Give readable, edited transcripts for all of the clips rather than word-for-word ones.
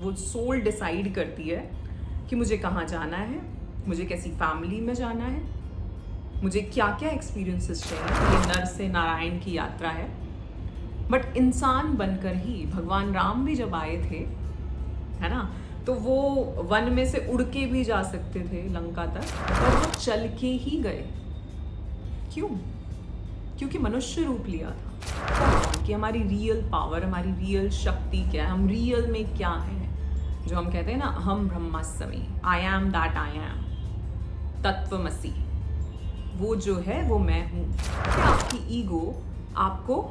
वो soul decide करती है कि मुझे कहाँ जाना है, मुझे कैसी फैमिली में जाना है, मुझे क्या क्या एक्सपीरियंसेस चाहिए। ये नर से नारायण की यात्रा है। बट इंसान बनकर ही भगवान राम भी जब आए थे, है ना, तो वो वन में से उड़ के भी जा सकते थे लंका तक, और वो चल के ही गए। क्यों? क्योंकि मनुष्य रूप लिया था कि हमारी रियल पावर, हमारी रियल शक्ति क्या है, हम रियल में क्या है। जो हम कहते हैं ना, हम ब्रह्मास्मि, I am that I am, तत्वमसि, वो जो है वो मैं हूँ। कि आपकी ईगो आपको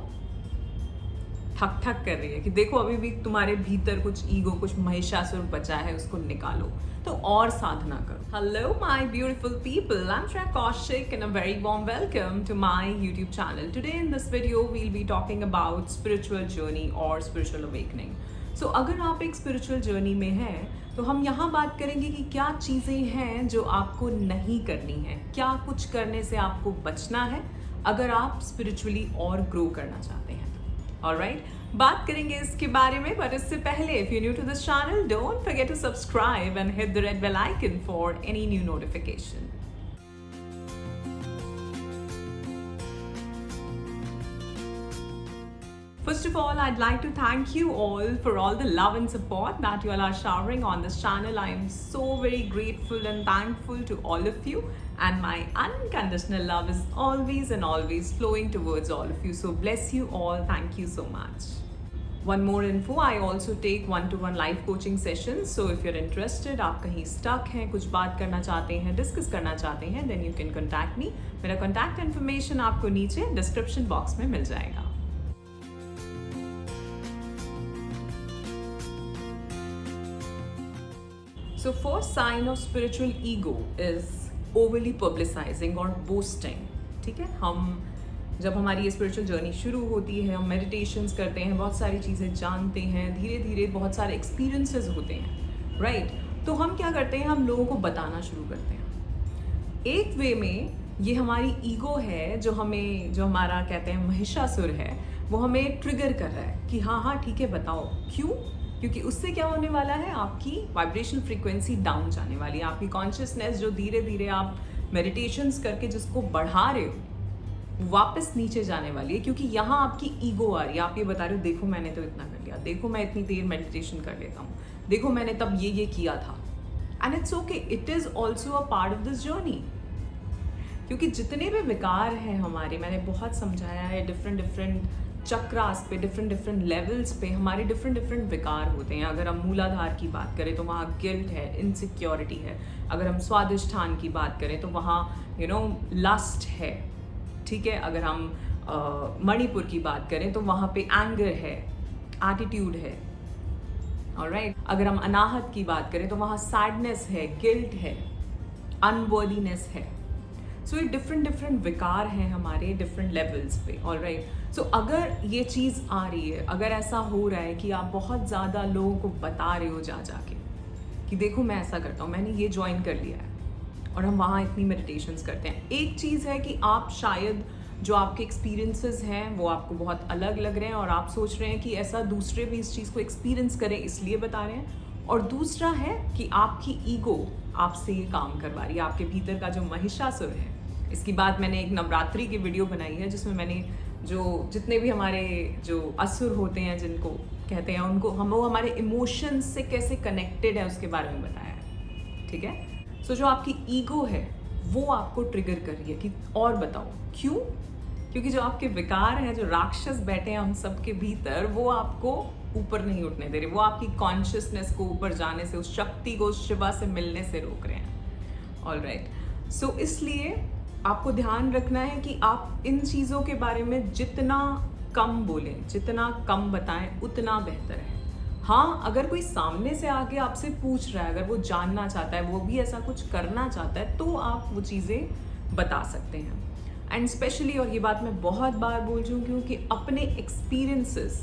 ठक ठक कर रही है कि देखो अभी भी तुम्हारे भीतर कुछ ईगो, कुछ महिषासुर बचा है, उसको निकालो, तो और साधना करो। Hello my beautiful people, I am Shreya Kaushik and a very warm welcome to my YouTube channel. Today in this video we will be talking about spiritual journey और स्पिरिचुअल अवेकनिंग। सो अगर आप एक स्पिरिचुअल जर्नी में हैं तो हम यहाँ बात करेंगे कि क्या चीज़ें हैं जो आपको नहीं करनी है, क्या कुछ करने से आपको बचना है अगर आप स्पिरिचुअली और ग्रो करना चाहते हैं। ऑलराइट, बात करेंगे इसके बारे में, बट इससे पहले if you new to this channel don't forget to subscribe and hit the red bell icon for any new notification. First of all, I'd like to thank you all for all the love and support that you all are showering on this channel. I am so very grateful and thankful to all of you, and my unconditional love is always and always flowing towards all of you. So bless you all. Thank you so much. One more info, I also take one-to-one live coaching sessions. So if you're interested, आप कहीं stuck हैं, कुछ बात करना चाहते हैं, discuss करना चाहते हैं, then you can contact me. मेरा contact information आपको नीचे description box में मिल जाएगा। So first sign of spiritual ego is overly publicizing और boasting। ठीक है, हम जब हमारी ये स्पिरिचुअल जर्नी शुरू होती है, हम मेडिटेशंस करते हैं, बहुत सारी चीज़ें जानते हैं, धीरे धीरे बहुत सारे एक्सपीरियंसेस होते हैं, राइट? तो हम क्या करते हैं, हम लोगों को बताना शुरू करते हैं। एक वे में ये हमारी ईगो है जो हमारा कहते हैं महिषासुर है, वो हमें ट्रिगर कर रहा है कि हाँ हाँ ठीक है बताओ। क्यों? क्योंकि उससे क्या होने वाला है, आपकी वाइब्रेशन फ्रीक्वेंसी डाउन जाने वाली है। आपकी कॉन्शियसनेस जो धीरे धीरे आप मेडिटेशंस करके जिसको बढ़ा रहे हो, वापस नीचे जाने वाली है, क्योंकि यहाँ आपकी ईगो आ रही है। आप ये बता रहे हो, देखो मैंने तो इतना कर लिया, देखो मैं इतनी देर मेडिटेशन कर लेता हूँ, देखो मैंने तब ये किया था। And it's okay, it is also a part of this journey. क्योंकि जितने भी विकार हैं हमारे, मैंने बहुत समझाया है, डिफरेंट चक्रास पे, डिफरेंट लेवल्स पे हमारे डिफरेंट विकार होते हैं। अगर हम मूलाधार की बात करें तो वहाँ गिल्ट है, इनसिक्योरिटी है। अगर हम स्वादिष्ठान की बात करें तो वहाँ लस्ट है। ठीक है, अगर हम मणिपुर की बात करें तो वहाँ पे एंगर है, एटीट्यूड है। ऑलराइट, अगर हम अनाहत की बात करें तो वहाँ सैडनेस है, गिल्ट है, अनवर्दीनेस है। सो ये डिफरेंट विकार हैं हमारे डिफरेंट लेवल्स पे। ऑलराइट, सो अगर ये चीज़ आ रही है, अगर ऐसा हो रहा है कि आप बहुत ज़्यादा लोगों को बता रहे हो जा जाके कि देखो मैं ऐसा करता हूँ, मैंने ये ज्वाइन कर लिया है, और हम वहाँ इतनी मेडिटेशंस करते हैं। एक चीज़ है कि आप शायद जो आपके एक्सपीरियंसेस हैं वो आपको बहुत अलग लग रहे हैं, और आप सोच रहे हैं कि ऐसा दूसरे भी इस चीज़ को एक्सपीरियंस करें इसलिए बता रहे हैं। और दूसरा है कि आपकी ईगो आपसे ये काम करवा रही है, आपके भीतर का जो महिषासुर है। इसकी बात मैंने एक नवरात्रि की वीडियो बनाई है जिसमें मैंने जितने भी हमारे जो असुर होते हैं, जिनको कहते हैं, उनको वो हमारे इमोशंस से कैसे कनेक्टेड है उसके बारे में बताया है। ठीक है, सो जो आपकी ईगो है वो आपको ट्रिगर कर रही है कि और बताओ। क्यों? क्योंकि जो आपके विकार हैं, जो राक्षस बैठे हैं हम सबके भीतर, वो आपको ऊपर नहीं उठने दे रहे, वो आपकी कॉन्शियसनेस को ऊपर जाने से, उस शक्ति को, उस शिवा से मिलने से रोक रहे हैं। ऑलराइट, सो इसलिए आपको ध्यान रखना है कि आप इन चीज़ों के बारे में जितना कम बोलें, जितना कम बताएं, उतना बेहतर है। हाँ, अगर कोई सामने से आके आपसे पूछ रहा है, अगर वो जानना चाहता है, वो भी ऐसा कुछ करना चाहता है, तो आप वो चीज़ें बता सकते हैं। एंड स्पेशली, और ये बात मैं बहुत बार बोल रही हूँ, क्योंकि अपने एक्सपीरियंसेस,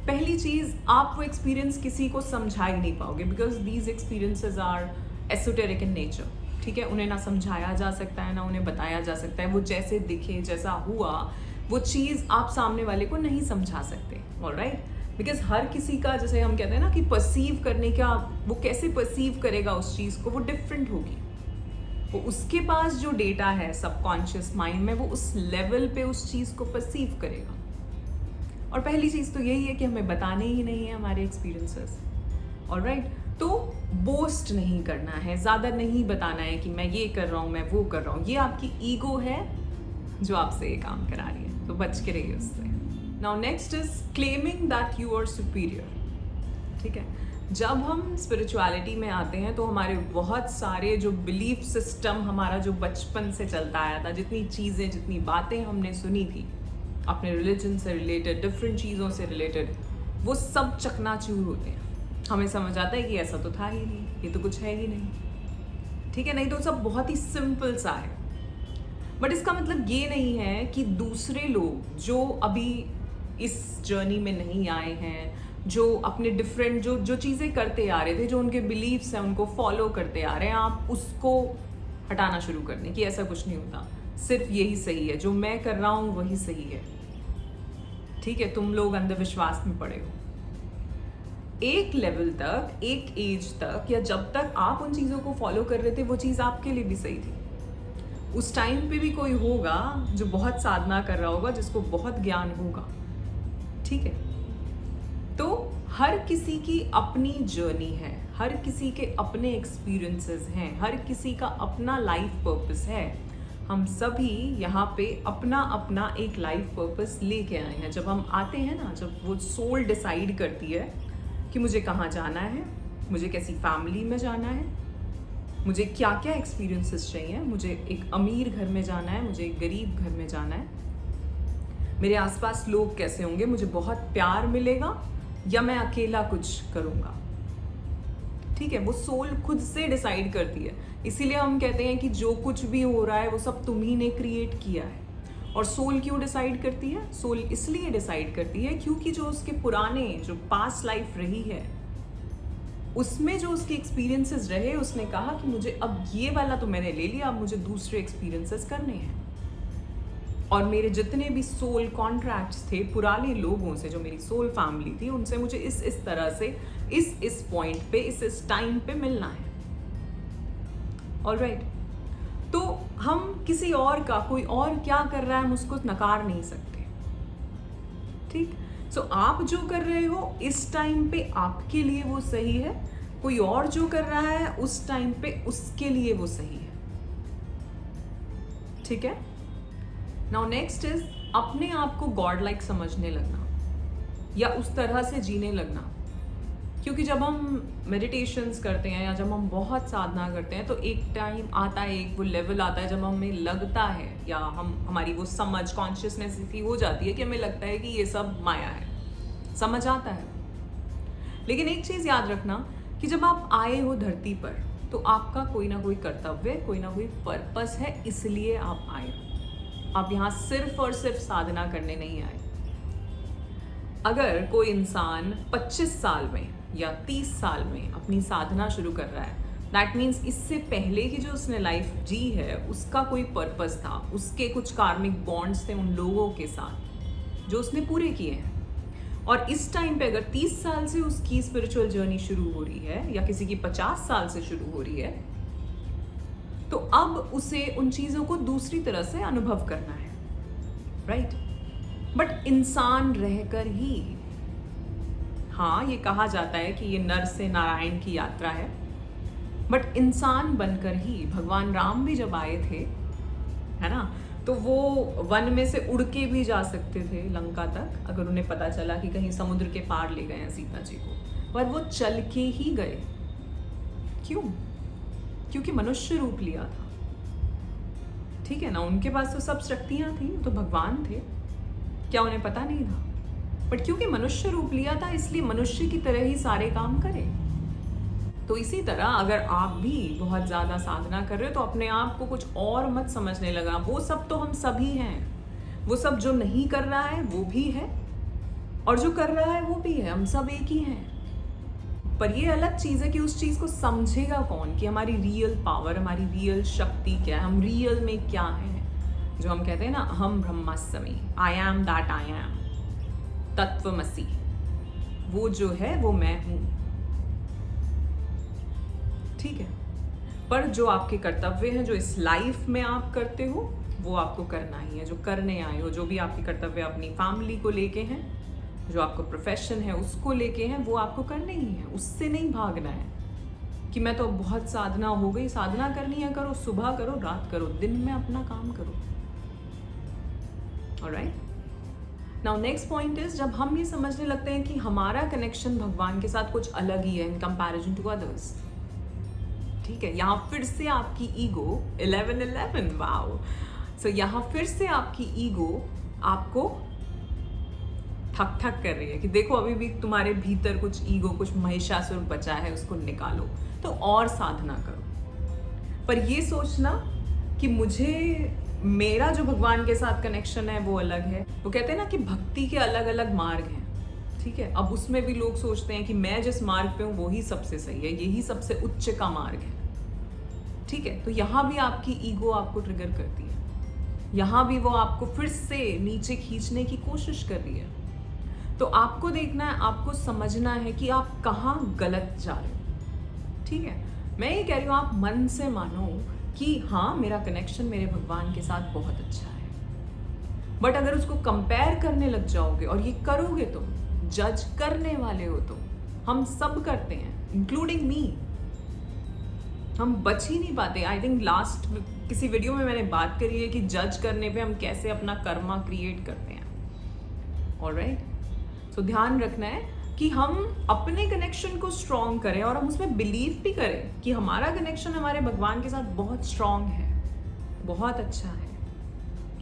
पहली चीज़, आप वो एक्सपीरियंस किसी को समझा ही नहीं पाओगे, because these experiences are esoteric in nature. ठीक है, उन्हें ना समझाया जा सकता है, ना उन्हें बताया जा सकता है। वो जैसे दिखे, जैसा हुआ, वो चीज़ आप सामने वाले को नहीं समझा सकते। ऑलराइट, बिकॉज हर किसी का, जैसे हम कहते हैं ना कि परसीव करने का, वो कैसे परसीव करेगा उस चीज़ को, वो डिफरेंट होगी। वो उसके पास जो डेटा है सबकॉन्शियस माइंड में, वो उस लेवल पे उस चीज़ को परसीव करेगा। और पहली चीज़ तो यही है कि हमें बताने ही नहीं है हमारे एक्सपीरियंसेस। ऑलराइट, तो बोस्ट नहीं करना है, ज़्यादा नहीं बताना है कि मैं ये कर रहा हूँ, मैं वो कर रहा हूँ। ये आपकी ईगो है जो आपसे ये काम करा रही है, तो बच के रहिए उससे। Now next is claiming that you are superior. ठीक है, जब हम स्पिरिचुअलिटी में आते हैं तो हमारे बहुत सारे जो बिलीफ सिस्टम हमारा जो बचपन से चलता आया था, जितनी चीज़ें, जितनी बातें हमने सुनी थी अपने रिलीजन से रिलेटेड, डिफरेंट चीज़ों से रिलेटेड, वो सब चकनाचूर होते हैं। हमें समझ आता है कि ऐसा तो था ही नहीं, ये तो कुछ है ही नहीं। ठीक है, नहीं तो सब बहुत ही सिंपल सा है। बट इसका मतलब ये नहीं है कि दूसरे लोग जो अभी इस जर्नी में नहीं आए हैं, जो अपने डिफरेंट जो चीज़ें करते आ रहे थे, जो उनके बिलीव्स हैं उनको फॉलो करते आ रहे हैं, आप उसको हटाना शुरू कर दें कि ऐसा कुछ नहीं होता, सिर्फ यही सही है, जो मैं कर रहा हूँ वही सही है। ठीक है, तुम लोग अंधविश्वास में पड़े हो। एक लेवल तक, एक एज तक, या जब तक आप उन चीज़ों को फॉलो कर रहे थे, वो चीज़ आपके लिए भी सही थी। उस टाइम पे भी कोई होगा जो बहुत साधना कर रहा होगा, जिसको बहुत ज्ञान होगा। ठीक है, तो हर किसी की अपनी जर्नी है, हर किसी के अपने एक्सपीरियंसेस हैं, हर किसी का अपना लाइफ पर्पस है। हम सभी यहाँ पे अपना अपना एक लाइफ पर्पस लेके आए हैं। जब हम आते हैं ना, जब वो सोल डिसाइड करती है कि मुझे कहाँ जाना है, मुझे कैसी फैमिली में जाना है, मुझे क्या क्या एक्सपीरियंसेस चाहिए, मुझे एक अमीर घर में जाना है, मुझे एक गरीब घर में जाना है, मेरे आसपास लोग कैसे होंगे, मुझे बहुत प्यार मिलेगा या मैं अकेला कुछ करूँगा। ठीक है, वो सोल खुद से डिसाइड करती है। इसीलिए हम कहते हैं कि जो कुछ भी हो रहा है वो सब तुम्ही ने क्रिएट किया है। और सोल क्यों डिसाइड करती है? सोल इसलिए डिसाइड करती है क्योंकि जो उसके पुराने, जो पास्ट लाइफ रही है, उसमें जो उसके एक्सपीरियंसेस रहे, उसने कहा कि मुझे अब ये वाला तो मैंने ले लिया, अब मुझे दूसरे एक्सपीरियंसेस करने हैं। और मेरे जितने भी सोल कॉन्ट्रैक्ट्स थे पुराने लोगों से, जो मेरी सोल फैमिली थी, उनसे मुझे इस तरह से इस पॉइंट पे, इस टाइम पे मिलना है। ऑलराइट, तो हम किसी और का, कोई और क्या कर रहा है, हम उसको नकार नहीं सकते। ठीक, सो आप जो कर रहे हो इस टाइम पे आपके लिए वो सही है, कोई और जो कर रहा है उस टाइम पे उसके लिए वो सही है। ठीक है, नाउ नेक्स्ट इज अपने आप को गॉड लाइक समझने लगना या उस तरह से जीने लगना। क्योंकि जब हम मेडिटेशंस करते हैं या जब हम बहुत साधना करते हैं, तो एक टाइम आता है, एक वो लेवल आता है जब हमें लगता है, या हमारी वो समझ, कॉन्शियसनेस इतनी हो जाती है कि हमें लगता है कि ये सब माया है, समझ आता है। लेकिन एक चीज़ याद रखना कि जब आप आए हो धरती पर, तो आपका कोई ना कोई कर्तव्य, कोई ना कोई पर्पस है, इसलिए आप आए हो। आप यहाँ सिर्फ और सिर्फ साधना करने नहीं आए। अगर कोई इंसान 25 साल में या 30 साल में अपनी साधना शुरू कर रहा है, दैट मीन्स इससे पहले की जो उसने लाइफ जी है उसका कोई पर्पस था, उसके कुछ कार्मिक बॉन्ड्स थे उन लोगों के साथ जो उसने पूरे किए हैं। और इस टाइम पे अगर 30 साल से उसकी स्पिरिचुअल जर्नी शुरू हो रही है या किसी की 50 साल से शुरू हो रही है, तो अब उसे उन चीज़ों को दूसरी तरह से अनुभव करना है, राइट? बट इंसान रहकर ही, हाँ, ये कहा जाता है कि ये नर से नारायण की यात्रा है, बट इंसान बनकर ही भगवान राम भी जब आए थे, है ना, तो वो वन में से उड़ के भी जा सकते थे लंका तक, अगर उन्हें पता चला कि कहीं समुद्र के पार ले गए हैं सीता जी को, पर वो चल के ही गए। क्यों? क्योंकि मनुष्य रूप लिया था। ठीक है ना, उनके पास तो सब शक्तियां थी, तो भगवान थे, क्या उन्हें पता नहीं था? बट क्योंकि मनुष्य रूप लिया था, इसलिए मनुष्य की तरह ही सारे काम करे। तो इसी तरह अगर आप भी बहुत ज़्यादा साधना कर रहे हो, तो अपने आप को कुछ और मत समझने लगा। वो सब तो हम सभी हैं, वो सब जो नहीं कर रहा है वो भी है, और जो कर रहा है वो भी है, हम सब एक ही हैं। पर ये अलग चीज़ है कि उस चीज़ को समझेगा कौन, कि हमारी रियल पावर, हमारी रियल शक्ति क्या है, हम रियल में क्या हैं। जो हम कहते हैं ना, हम ब्रह्मास्मि, I am that I am, तत्वमसि। वो जो है वो मैं हूं, ठीक है। पर जो आपके कर्तव्य हैं, जो इस लाइफ में आप करते हो, वो आपको करना ही है। जो करने आए हो, जो भी आपके कर्तव्य अपनी फैमिली को लेके हैं, जो आपको प्रोफेशन है उसको लेके हैं, वो आपको करने ही है। उससे नहीं भागना है कि मैं तो बहुत साधना हो गई, साधना करनी है करो, सुबह करो, रात करो, दिन में अपना काम करो। Alright, now next point is, जब हम ये समझने लगते हैं कि हमारा कनेक्शन भगवान के साथ कुछ अलग ही है इन कंपैरिजन टू अदर्स, ठीक है। यहाँ फिर से आपकी ईगो 11-11, वाओ। सो यहाँ फिर से आपकी ईगो आपको ठक ठक कर रही है कि देखो अभी भी तुम्हारे भीतर कुछ ईगो, कुछ महिषासुर बचा है, उसको निकालो, तो और साधना करो। पर ये सोचना कि मुझे, मेरा जो भगवान के साथ कनेक्शन है वो अलग है। वो कहते हैं ना कि भक्ति के अलग अलग मार्ग हैं, ठीक है। अब उसमें भी लोग सोचते हैं कि मैं जिस मार्ग पे हूँ वही सबसे सही है, यही सबसे उच्च का मार्ग है, ठीक है। तो यहाँ भी आपकी ईगो आपको ट्रिगर करती है, यहाँ भी वो आपको फिर से नीचे खींचने की कोशिश कर रही है। तो आपको देखना है, आपको समझना है कि आप कहाँ गलत जा रहे हो, ठीक है। मैं ये कह रही हूँ, आप मन से मानो कि हाँ मेरा कनेक्शन मेरे भगवान के साथ बहुत अच्छा है, बट अगर उसको कंपेयर करने लग जाओगे और ये करोगे, तुम जज करने वाले हो, तुम, हम सब करते हैं इंक्लूडिंग मी, हम बच ही नहीं पाते। आई थिंक लास्ट किसी वीडियो में मैंने बात करी है कि जज करने पे हम कैसे अपना कर्मा क्रिएट करते हैं। ऑलराइट, सो ध्यान रखना है कि हम अपने कनेक्शन को स्ट्रॉन्ग करें और हम उसमें बिलीव भी करें कि हमारा कनेक्शन हमारे भगवान के साथ बहुत स्ट्रॉन्ग है, बहुत अच्छा है,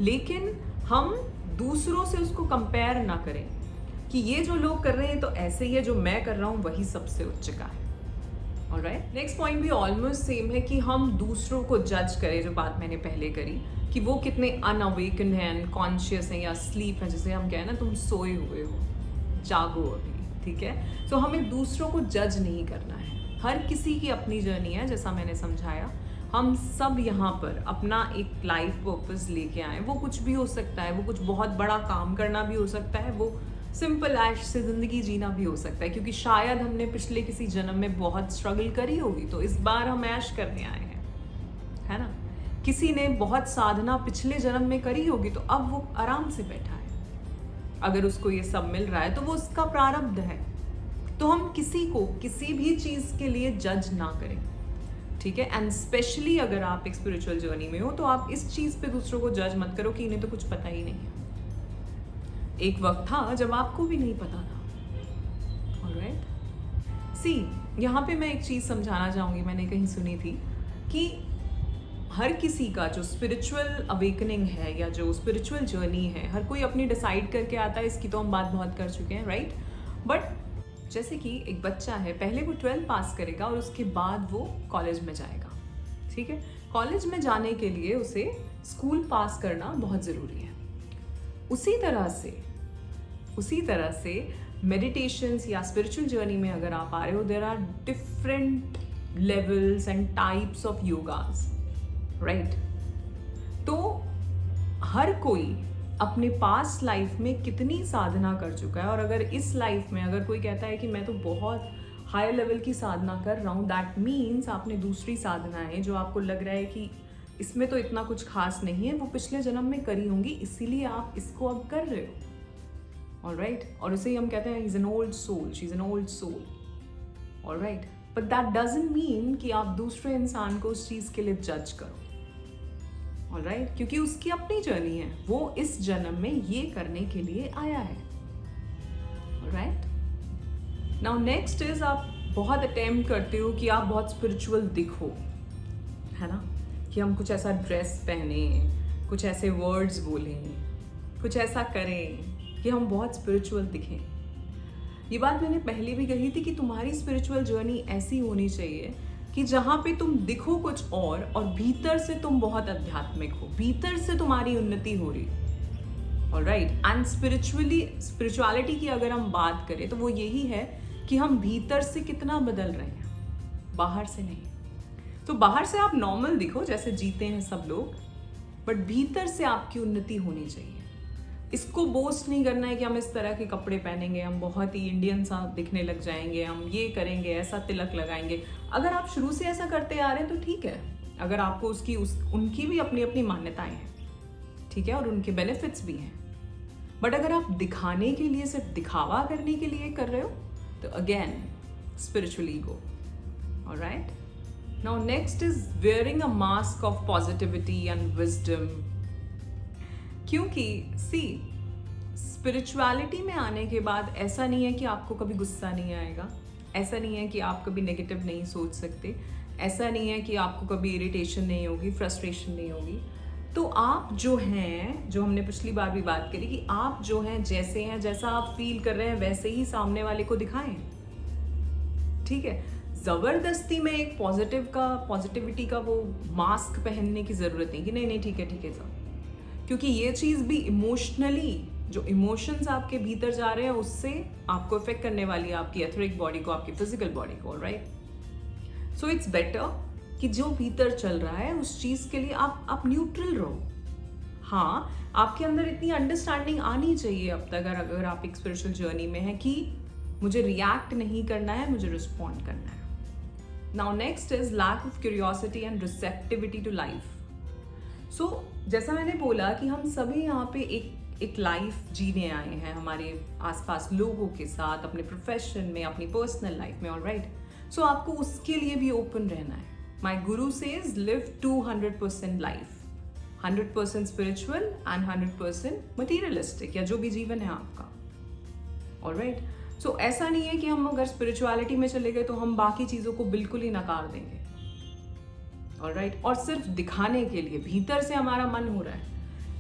लेकिन हम दूसरों से उसको कंपेयर ना करें कि ये जो लोग कर रहे हैं तो ऐसे ही है, जो मैं कर रहा हूँ वही सबसे उच्च का है। ऑलराइट, नेक्स्ट पॉइंट भी ऑलमोस्ट सेम है कि हम दूसरों को जज करें, जो बात मैंने पहले करी कि वो कितने अनअवेकन हैं, अनकॉन्शियस हैं या स्लीप हैं, जिसे हम कहें ना तुम सोए हुए हो, जागो अभी, ठीक है। सो हमें दूसरों को जज नहीं करना है, हर किसी की अपनी जर्नी है, जैसा मैंने समझाया। हम सब यहाँ पर अपना एक लाइफ पर्पस लेके आए, वो कुछ भी हो सकता है, वो कुछ बहुत बड़ा काम करना भी हो सकता है, वो सिंपल ऐश से ज़िंदगी जीना भी हो सकता है, क्योंकि शायद हमने पिछले किसी जन्म में बहुत स्ट्रगल करी होगी तो इस बार हम ऐश करने आए हैं, है ना। किसी ने बहुत साधना पिछले जन्म में करी होगी तो अब वो आराम से बैठा है, अगर उसको ये सब मिल रहा है तो वो उसका प्रारब्ध है। तो हम किसी को किसी भी चीज़ के लिए जज ना करें, ठीक है। एंड स्पेशली अगर आप एक स्पिरिचुअल जर्नी में हो तो आप इस चीज़ पे दूसरों को जज मत करो कि इन्हें तो कुछ पता ही नहीं है। एक वक्त था जब आपको भी नहीं पता था। ऑलराइट, सी यहाँ पे मैं एक चीज़ समझाना चाहूँगी, मैंने कहीं सुनी थी कि हर किसी का जो स्पिरिचुअल अवेकनिंग है या जो स्पिरिचुअल जर्नी है, हर कोई अपनी डिसाइड करके आता है, इसकी तो हम बात बहुत कर चुके हैं, राइट। बट जैसे कि एक बच्चा है, पहले वो 12 पास करेगा और उसके बाद वो कॉलेज में जाएगा, ठीक है। कॉलेज में जाने के लिए उसे स्कूल पास करना बहुत ज़रूरी है। उसी तरह से मेडिटेशंस या स्पिरिचुअल जर्नी में अगर आप आ रहे हो, there are different levels and types of yogas, right. तो हर कोई अपने पास्ट लाइफ में कितनी साधना कर चुका है, और अगर इस लाइफ में अगर कोई कहता है कि मैं तो बहुत हाई लेवल की साधना कर रहा हूँ, दैट मीन्स आपने दूसरी साधनाएं जो आपको लग रहा है कि इसमें तो इतना कुछ खास नहीं है, वो पिछले जन्म में करी होंगी, इसीलिए आप इसको अब कर रहे हो। ऑलराइट, और उसे ही हम कहते हैं is an old soul, she is an old soul. Alright, but that doesn't mean कि आप दूसरे इंसान को उस चीज़ के लिए जज करो। ऑलराइट, क्योंकि उसकी अपनी जर्नी है, वो इस जन्म में ये करने के लिए आया है। ऑलराइट, नाउ नेक्स्ट इज, आप बहुत अटेम्प्ट करते हो कि आप बहुत स्पिरिचुअल दिखो, है ना, कि हम कुछ ऐसा ड्रेस पहने, कुछ ऐसे वर्ड्स बोलें, कुछ ऐसा करें कि हम बहुत स्पिरिचुअल दिखें। ये बात मैंने पहले भी कही थी कि तुम्हारी स्पिरिचुअल जर्नी ऐसी होनी चाहिए कि जहाँ पे तुम दिखो कुछ और भीतर से तुम बहुत आध्यात्मिक हो, भीतर से तुम्हारी उन्नति हो रही। ऑलराइट, एंड स्पिरिचुअलिटी की अगर हम बात करें तो वो यही है कि हम भीतर से कितना बदल रहे हैं, बाहर से नहीं। तो बाहर से आप नॉर्मल दिखो, जैसे जीते हैं सब लोग, बट भीतर से आपकी उन्नति होनी चाहिए। इसको बोस्ट नहीं करना है कि हम इस तरह के कपड़े पहनेंगे, हम बहुत ही इंडियन सा दिखने लग जाएंगे, हम ये करेंगे, ऐसा तिलक लगाएंगे। अगर आप शुरू से ऐसा करते आ रहे हैं तो ठीक है, अगर आपको उनकी भी अपनी अपनी मान्यताएं हैं, ठीक है, और उनके बेनिफिट्स भी हैं। बट अगर आप दिखाने के लिए, सिर्फ दिखावा करने के लिए कर रहे हो, तो again spiritual ego. Alright, now next is wearing a mask of positivity and wisdom. क्योंकि स्पिरिचुअलिटी में आने के बाद ऐसा नहीं है कि आपको कभी गुस्सा नहीं आएगा, ऐसा नहीं है कि आप कभी नेगेटिव नहीं सोच सकते, ऐसा नहीं है कि आपको कभी इरिटेशन नहीं होगी, फ्रस्ट्रेशन नहीं होगी। तो आप जो हैं, जो हमने पिछली बार भी बात करी कि आप जो हैं, जैसे हैं, जैसा आप फील कर रहे हैं वैसे ही सामने वाले को दिखाएं। ठीक है, जबरदस्ती में एक पॉजिटिविटी का वो मास्क पहनने की जरूरत नहीं कि नहीं ठीक है सब, क्योंकि ये चीज भी इमोशनली, जो इमोशंस आपके भीतर जा रहे हैं उससे आपको इफेक्ट करने वाली है, आपकी एथरिक बॉडी को, आपकी फिजिकल बॉडी को। ऑलराइट, सो इट्स बेटर कि जो भीतर चल रहा है उस चीज के लिए आप न्यूट्रल रहो। हाँ, आपके अंदर इतनी अंडरस्टैंडिंग आनी चाहिए अब तक, अगर आप एक स्पिरिचुअल जर्नी में हैं, कि मुझे रिएक्ट नहीं करना है, मुझे रिस्पॉन्ड करना है। Now next is lack of curiosity and receptivity to life. So जैसा मैंने बोला कि हम सभी यहाँ पे एक लाइफ जीने आए हैं, हमारे आसपास लोगों के साथ, अपने प्रोफेशन में, अपनी पर्सनल लाइफ में। ऑलराइट, सो आपको उसके लिए भी ओपन रहना है। माई गुरु says live 200% life, 100% spiritual and 100% materialistic, या जो भी जीवन है आपका। ऑलराइट, सो ऐसा नहीं है कि हम अगर स्पिरिचुअलिटी में चले गए तो हम बाकी चीजों को बिल्कुल ही नकार देंगे। ऑलराइट, और सिर्फ दिखाने के लिए, भीतर से हमारा मन हो रहा है।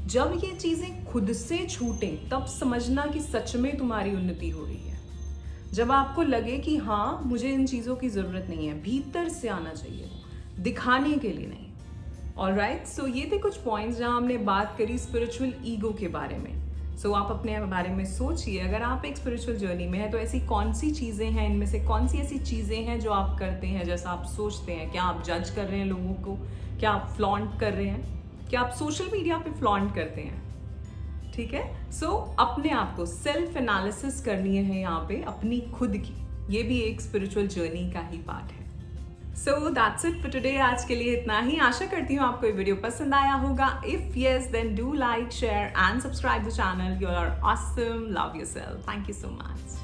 जब ये चीजें खुद से छूटें तब समझना कि सच में तुम्हारी उन्नति हो रही है। जब आपको लगे कि हाँ, मुझे इन चीजों की जरूरत नहीं है, भीतर से आना चाहिए, दिखाने के लिए नहीं। ऑलराइट, सो ये थे कुछ पॉइंट्स जहां हमने बात करी स्पिरिचुअल ईगो के बारे में। सो आप अपने बारे में सोचिए, अगर आप एक स्पिरिचुअल जर्नी में हैं तो ऐसी कौन सी चीजें हैं, इनमें से कौन सी ऐसी चीजें हैं जो आप करते हैं जैसा आप सोचते हैं। क्या आप जज कर रहे हैं लोगों को? क्या आप फ्लॉन्ट कर रहे हैं? क्या आप सोशल मीडिया पे फ्लॉन्ट करते हैं? ठीक है, सो अपने आप को सेल्फ एनालिसिस करनी है यहाँ पे, अपनी खुद की। ये भी एक स्पिरिचुअल जर्नी का ही पार्ट है। So that's it for today. आज के लिए इतना ही। आशा करती हूँ आपको ये वीडियो पसंद आया होगा। If yes, then do like, share and subscribe the channel. You are awesome, love yourself. Thank you so much.